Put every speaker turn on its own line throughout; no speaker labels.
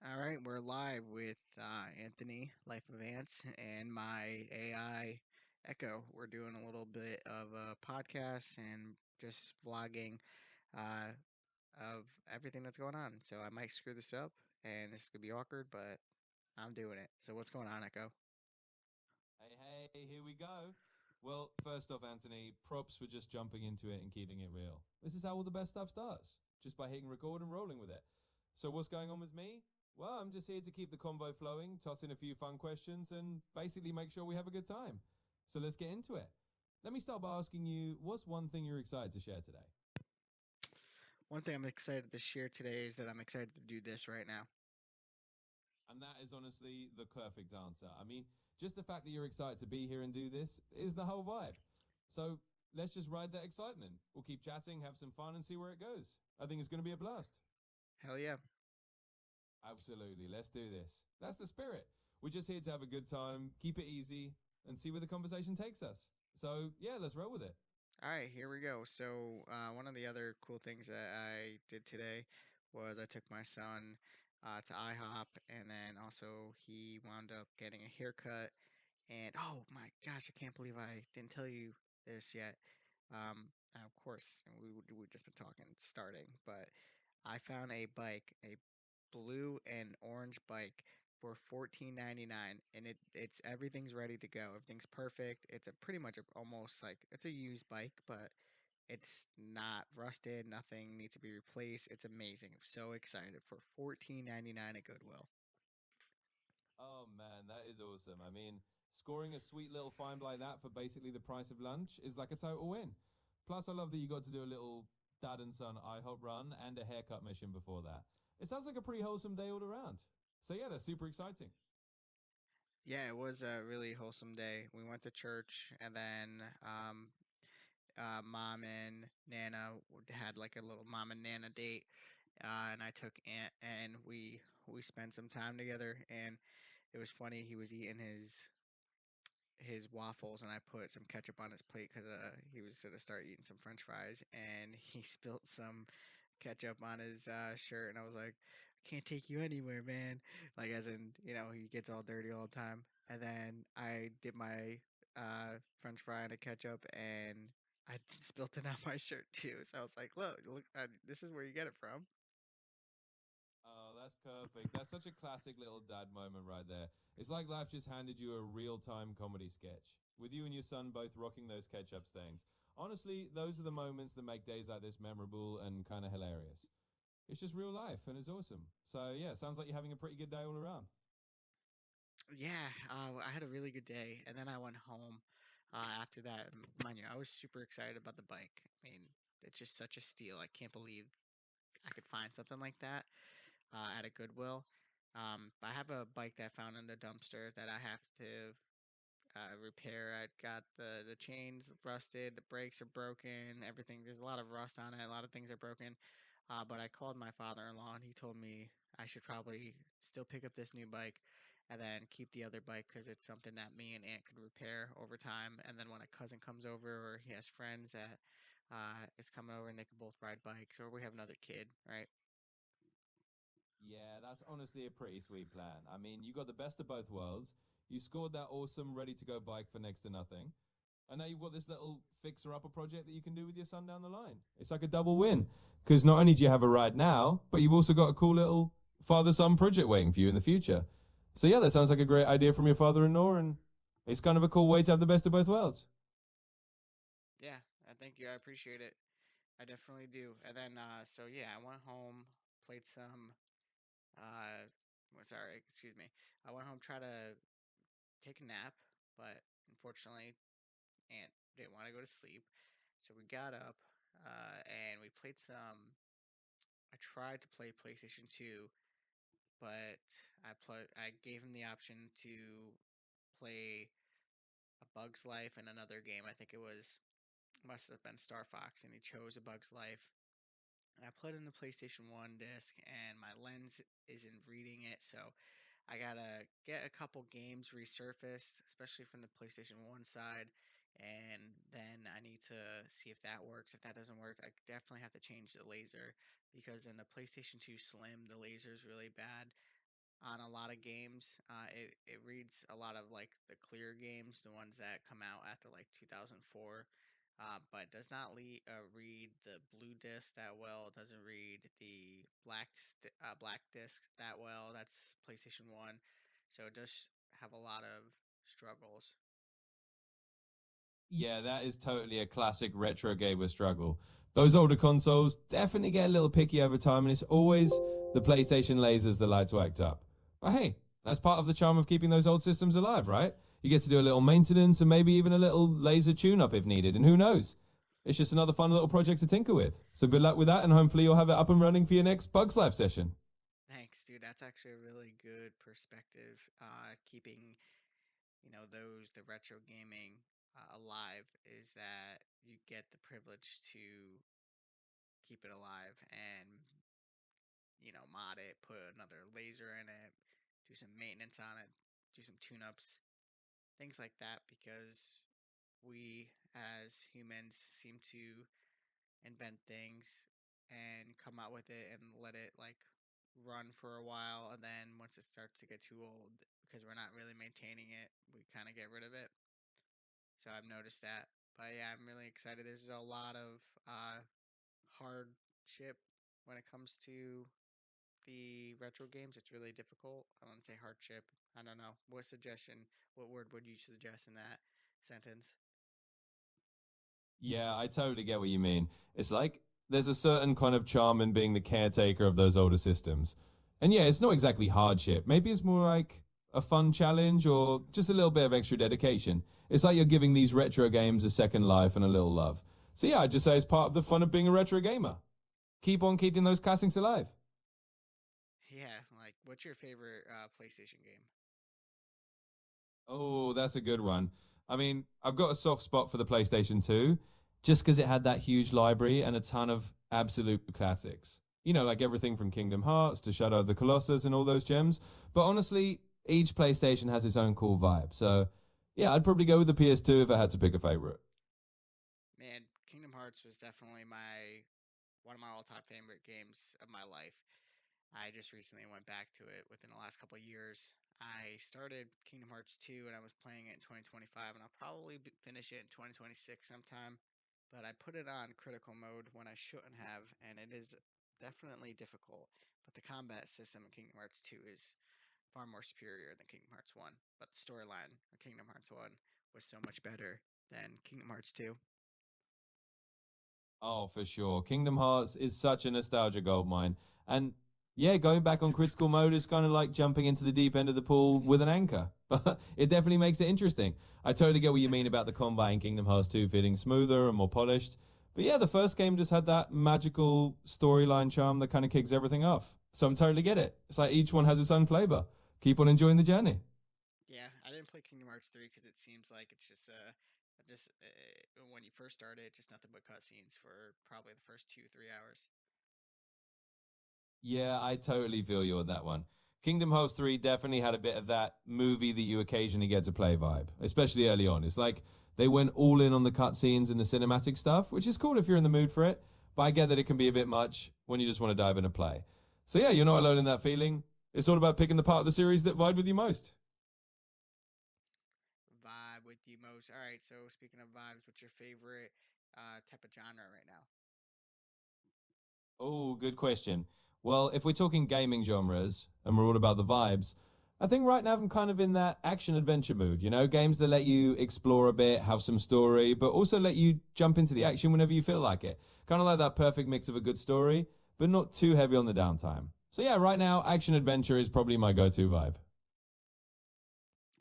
All right, we're live with Anthony, Life of Ants, and my AI Echo. We're doing a little bit of a podcast and just vlogging uh, of everything that's going on. So I might screw this up, and this could be awkward, but I'm doing it. So what's going on, Echo?
Hey, here we go. Well, first off, Anthony, props for just jumping into it and keeping it real. This is how all the best stuff starts, just by hitting record and rolling with it. So, what's going on with me? Well, I'm just here to keep the convo flowing, toss in a few fun questions, and basically make sure we have a good time. So, let's get into it. Let me start by asking you, what's one thing you're excited to share today?
One thing I'm excited to share today is that I'm excited to do this right now.
And that is honestly the perfect answer. I mean, just the fact that you're excited to be here and do this is the whole vibe. So let's just ride that excitement. We'll keep chatting, have some fun, and see where it goes. I think it's going to be a blast.
Hell yeah.
Absolutely. Let's do this. That's the spirit. We're just here to have a good time, keep it easy, and see where the conversation takes us. So, yeah, let's roll with it.
All right, here we go. So, one of the other cool things that I did today was I took my son to IHOP, and then also he wound up getting a haircut. And oh my gosh, I can't believe I didn't tell you this yet. And of course, we've just been talking starting, but I found a bike, a blue and orange bike for 14.99, and it's everything's ready to go. Everything's perfect. It's a pretty much almost like it's a used bike, but it's not rusted. Nothing needs to be replaced. It's amazing. I'm so excited for 14.99 at Goodwill.
Oh man, that is awesome. I mean, scoring a sweet little find like that for basically the price of lunch is like a total win. Plus, I love that you got to do a little dad and son IHOP run and a haircut mission before that. It sounds like a pretty wholesome day all around. So yeah, that's super exciting.
Yeah, it was a really wholesome day. We went to church, and then mom and Nana had like a little mom and Nana date, and I took Aunt, and we spent some time together, and it was funny. He was eating his waffles, and I put some ketchup on his plate because he was going to start eating some French fries, and he spilt some ketchup on his shirt, and I was like, "I can't take you anywhere, man." Like as in, he gets all dirty all the time. And then I did my French fry in a ketchup, and I spilt it on my shirt too. So I was like, "Look, this is where you get it from."
Oh, that's perfect. That's such a classic little dad moment right there. It's like life just handed you a real time comedy sketch with you and your son both rocking those ketchup stains. Honestly, those are the moments that make days like this memorable and kind of hilarious. It's just real life and it's awesome. So, yeah, sounds like you're having a pretty good day all around.
Yeah, I had a really good day, and then I went home. After that, mind you, I was super excited about the bike. I mean, it's just such a steal. I can't believe I could find something like that at a Goodwill. I have a bike that I found in the dumpster that I have to repair. I got the chains rusted, the brakes are broken, everything. There's a lot of rust on it. A lot of things are broken. But I called my father-in-law, and he told me I should probably still pick up this new bike, and then keep the other bike because it's something that me and Aunt could repair over time. And then when a cousin comes over, or he has friends that is coming over, and they can both ride bikes, or we have another kid, right?
Yeah, that's honestly a pretty sweet plan. I mean, you got the best of both worlds. You scored that awesome, ready to go bike for next to nothing. And now you've got this little fixer upper project that you can do with your son down the line. It's like a double win. Because not only do you have a ride now, but you've also got a cool little father son project waiting for you in the future. So, yeah, that sounds like a great idea from your father in law. And it's kind of a cool way to have the best of both worlds.
Yeah, thank you. I appreciate it. I definitely do. And then, so yeah, I went home, played some. Sorry, excuse me. I went home, tried to take a nap, but unfortunately, Aunt didn't want to go to sleep. So we got up, and we played some. I tried to play PlayStation 2, but I gave him the option to play A Bug's Life and another game. I think it was must have been Star Fox, and he chose A Bug's Life. And I put in the PlayStation 1 disc, and my lens isn't reading it, so I gotta get a couple games resurfaced, especially from the PlayStation 1 side, and then I need to see if that works. If that doesn't work, I definitely have to change the laser because in the PlayStation 2 Slim, the laser is really bad. on a lot of games. It reads a lot of like the clear games, the ones that come out after like 2004. But does not read the blue disc that well. It doesn't read the black disc that well. That's PlayStation One, so it does have a lot of struggles.
Yeah, that is totally a classic retro gamer struggle. Those older consoles definitely get a little picky over time, and it's always the PlayStation lasers that like to act up. But hey, that's part of the charm of keeping those old systems alive, right? You get to do a little maintenance and maybe even a little laser tune up if needed, and who knows? It's just another fun little project to tinker with. So good luck with that, and hopefully you'll have it up and running for your next Bugs Life session.
Thanks, dude. That's actually a really good perspective. Keeping the retro gaming alive is that you get the privilege to keep it alive and mod it, put another laser in it, do some maintenance on it, do some tune-ups, things like that, because we as humans seem to invent things and come out with it and let it like run for a while, and then once it starts to get too old because we're not really maintaining it, we kind of get rid of it. So I've noticed that. But yeah, I'm really excited. There's a lot of hardship when it comes to the retro games. It's really difficult. I don't say hardship. I don't know. What word would you suggest in that sentence?
Yeah, I totally get what you mean. It's like there's a certain kind of charm in being the caretaker of those older systems. And yeah, it's not exactly hardship. Maybe it's more like a fun challenge or just a little bit of extra dedication. It's like you're giving these retro games a second life and a little love. So yeah, I'd just say it's part of the fun of being a retro gamer. Keep on keeping those classics alive.
Yeah, like what's your favorite PlayStation game?
Oh, that's a good one. I mean, I've got a soft spot for the PlayStation 2 just because it had that huge library and a ton of absolute classics. You know, like everything from Kingdom Hearts to Shadow of the Colossus and all those gems. But honestly, each PlayStation has its own cool vibe. So, yeah, I'd probably go with the PS2 if I had to pick a favorite.
Man, Kingdom Hearts was definitely my one of my all-time favorite games of my life. I just recently went back to it within the last couple of years. I started Kingdom Hearts 2 and I was playing it in 2025, and I'll probably finish it in 2026 sometime. But I put it on critical mode when I shouldn't have, and it is definitely difficult. But the combat system in Kingdom Hearts 2 is far more superior than Kingdom Hearts 1. But the storyline of Kingdom Hearts 1 was so much better than Kingdom Hearts 2.
Oh, for sure. Kingdom Hearts is such a nostalgia goldmine. And yeah, going back on critical mode is kind of like jumping into the deep end of the pool with an anchor. But it definitely makes it interesting. I totally get what you mean about the combat in Kingdom Hearts 2 feeling smoother and more polished. But yeah, the first game just had that magical storyline charm that kind of kicks everything off. So I'm totally get it. It's like each one has its own flavor. Keep on enjoying the journey.
Yeah, I didn't play Kingdom Hearts 3 because it seems like it's just when you first start it, just nothing but cutscenes for probably the first 2 3 hours.
Yeah, I totally feel you on that one. Kingdom Hearts 3 definitely had a bit of that movie that you occasionally get to play vibe, especially early on. It's like they went all in on the cutscenes and the cinematic stuff, which is cool if you're in the mood for it, but I get that it can be a bit much when you just want to dive in and play. So yeah, you're not alone in that feeling. It's all about picking the part of the series that vibe with you most.
Vibe with you most. All right, so speaking of vibes, what's your favorite type of genre right now?
Oh, good question. Well, if we're talking gaming genres and we're all about the vibes, I think right now I'm kind of in that action adventure mood, you know, games that let you explore a bit, have some story, but also let you jump into the action whenever you feel like it. Kind of like that perfect mix of a good story, but not too heavy on the downtime. So yeah, right now action adventure is probably my go-to vibe.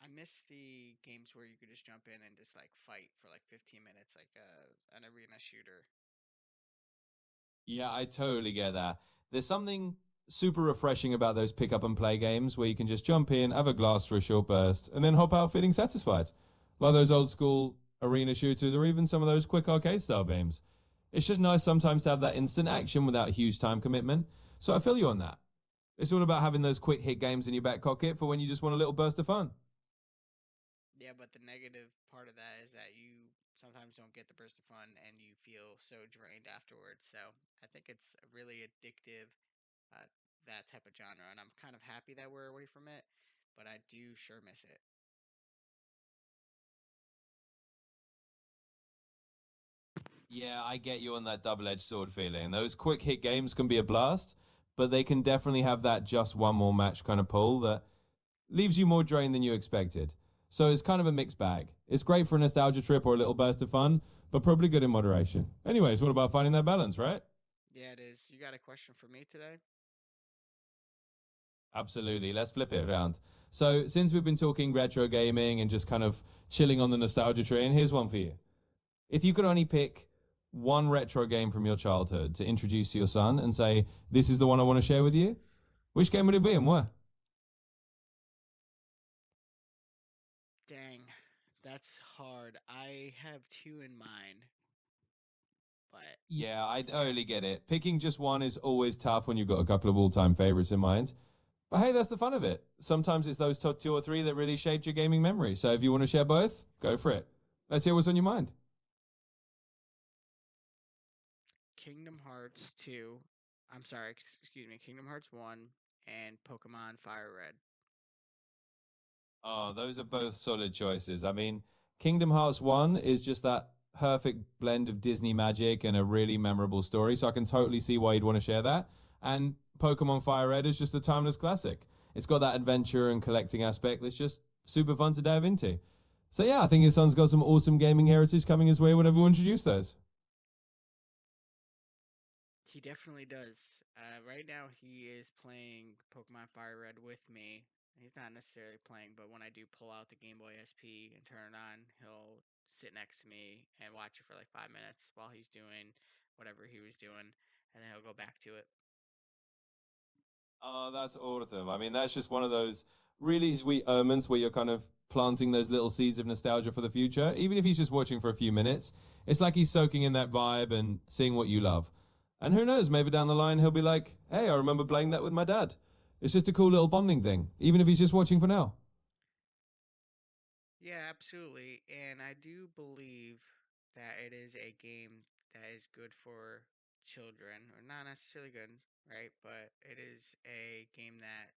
I miss the games where you could just jump in and just like fight for like 15 minutes, like an arena shooter.
Yeah, I totally get that. There's something super refreshing about those pick up and play games where you can just jump in, have a glass for a short burst, and then hop out feeling satisfied. Like those old school arena shooters or even some of those quick arcade style games. It's just nice sometimes to have that instant action without a huge time commitment. So I feel you on that. It's all about having those quick hit games in your back pocket for when you just want a little burst of fun.
Yeah, but the negative part of that is that you sometimes don't get the burst of fun and you feel so drained afterwards. So I think it's really addictive. Uh, that type of genre, and I'm kind of happy that we're away from it, but I do sure miss it.
Yeah, I get you on that double-edged sword feeling. Those quick hit games can be a blast, but they can definitely have that just one more match kind of pull that leaves you more drained than you expected. So it's kind of a mixed bag. It's great for a nostalgia trip or a little burst of fun, but probably good in moderation. Anyways, what about finding that balance, right?
Yeah, it is. You got a question for me today?
Absolutely. Let's flip it around. So, since we've been talking retro gaming and just kind of chilling on the nostalgia train, here's one for you. If you could only pick one retro game from your childhood to introduce to your son and say, this is the one I want to share with you, which game would it be and why?
Dang, that's hard. I have two in mind, but
Yeah, I
yeah,
totally get it. Picking just one is always tough when you've got a couple of all time favorites in mind. But hey, that's the fun of it. Sometimes it's those top two or three that really shaped your gaming memory. So if you want to share both, go for it. Let's hear what's on your mind.
Kingdom Hearts 2. I'm sorry, excuse me, Kingdom Hearts 1 and Pokemon Fire Red.
Oh, those are both solid choices. I mean, Kingdom Hearts 1 is just that perfect blend of Disney magic and a really memorable story. So I can totally see why you'd want to share that. And Pokemon Fire Red is just a timeless classic. It's got that adventure and collecting aspect that's just super fun to dive into. So yeah, I think his son's got some awesome gaming heritage coming his way whenever we introduce those.
He definitely does. Right now, he is playing Pokemon Fire Red with me. He's not necessarily playing, but when I do pull out the Game Boy SP and turn it on, he'll sit next to me and watch it for like 5 minutes while he's doing whatever he was doing, and then he'll go back to it.
Oh, that's awesome. I mean, that's just one of those really sweet omens where you're kind of planting those little seeds of nostalgia for the future. Even if he's just watching for a few minutes, it's like he's soaking in that vibe and seeing what you love. And who knows, maybe down the line he'll be like, hey, I remember playing that with my dad. It's just a cool little bonding thing, even if he's just watching for now.
Yeah, absolutely. And I do believe that it is a game that is good for children, or not necessarily good, right? But it is a game that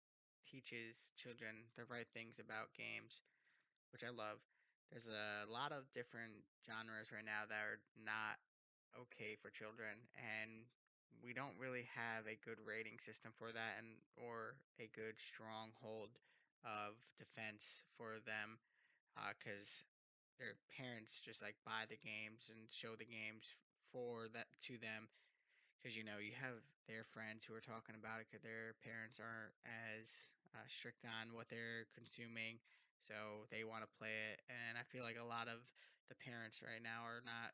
teaches children the right things about games, which I love. There's a lot of different genres right now that are not okay for children, and we don't really have a good rating system for that, and or a good stronghold of defense for them, because their parents just like buy the games and show the games for that to them, because you have their friends who are talking about it because their parents aren't as strict on what they're consuming, so they want to play it. And I feel like a lot of the parents right now are not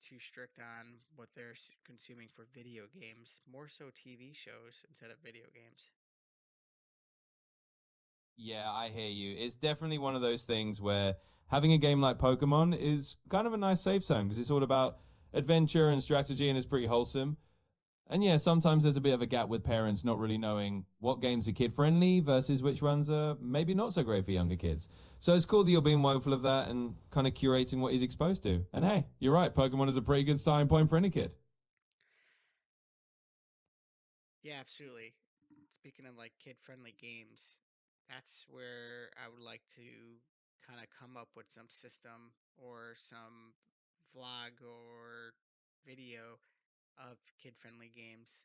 too strict on what they're consuming for video games, more so TV shows instead of video games.
Yeah, I hear you. It's definitely one of those things where having a game like Pokemon is kind of a nice safe zone because it's all about adventure and strategy and it's pretty wholesome. And yeah, sometimes there's a bit of a gap with parents not really knowing what games are kid friendly versus which ones are maybe not so great for younger kids. So it's cool that you're being mindful of that and kind of curating what he's exposed to. And hey, you're right, Pokemon is a pretty good starting point for any kid.
Yeah, absolutely. Speaking of like kid friendly games, that's where I would like to kind of come up with some system or some vlog or video of kid friendly games.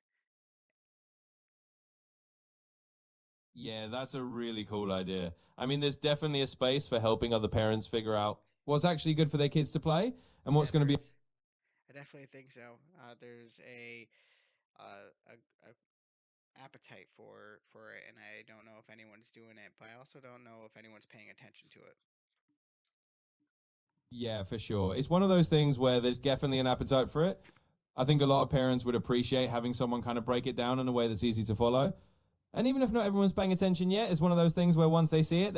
Yeah, that's a really cool idea. I mean, there's definitely a space for helping other parents figure out what's actually good for their kids to play and what's
Yeah,
going
there
to be.
is. I definitely think so. There's a appetite for it, and I don't know if anyone's doing it, but I also don't know if anyone's paying attention to it.
Yeah, for sure. It's one of those things where there's definitely an appetite for it. I think a lot of parents would appreciate having someone kind of break it down in a way that's easy to follow. And even if not everyone's paying attention yet, it's one of those things where once they see it,